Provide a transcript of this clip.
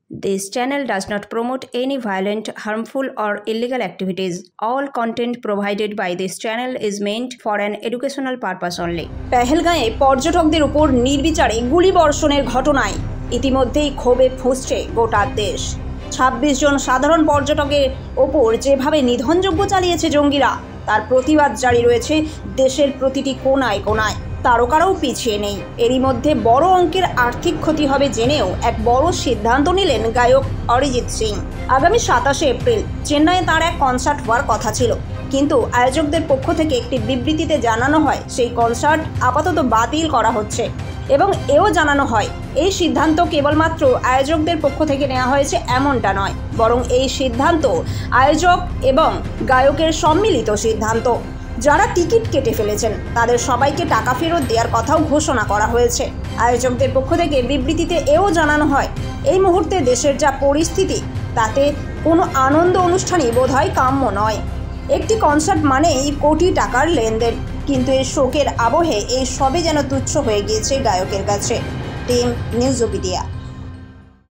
This channel does not promote any violent, harmful, or illegal activities. All content provided by this channel is meant for an educational purpose only. পেহেলগাঁয়ে পর্যটকদের উপর নির্বিচারে গুলিবর্ষণের ঘটনায় ইতিমধ্যেই ক্ষোভে ফুঁসছে গোটা দেশ। ২৬ জন সাধারণ পর্যটকের ওপর যেভাবে নিধনযজ্ঞ চালিয়েছে জঙ্গিরা, তার প্রতিবাদ জারি রয়েছে দেশের প্রতিটি কোনায় কোনায়। তারকারাও পিছিয়ে নেই। এরই মধ্যে বড় অঙ্কের আর্থিক ক্ষতি হবে জেনেও এক বড় সিদ্ধান্ত নিলেন গায়ক অরিজিৎ সিং। আগামী ২৭শে এপ্রিল চেন্নাইয়ে তার এক কনসার্ট হওয়ার কথা ছিল, কিন্তু আয়োজকদের পক্ষ থেকে একটি বিবৃতিতে জানানো হয় সেই কনসার্ট আপাতত বাতিল করা হচ্ছে এবং এও জানানো হয় এই সিদ্ধান্ত কেবলমাত্র আয়োজকদের পক্ষ থেকে নেওয়া হয়েছে এমনটা নয়, বরং এই সিদ্ধান্ত আয়োজক এবং গায়কের সম্মিলিত সিদ্ধান্ত। যারা টিকিট কেটে ফেলেছেন তাদের সবাইকে টাকা ফেরত দেওয়ার কথাও ঘোষণা করা হয়েছে। আয়োজকদের পক্ষ থেকে বিবৃতিতে এও জানানো হয়, এই মুহূর্তে দেশের যা পরিস্থিতি তাতে কোনো আনন্দ অনুষ্ঠানই বোধহয় কাম্য নয়। একটি কনসার্ট মানেই কোটি টাকার লেনদেন, কিন্তু এই শোকের আবহে এই সবে যেন তুচ্ছ হয়ে গিয়েছে গায়কের কাছে। টিম নিউজপিডিয়া।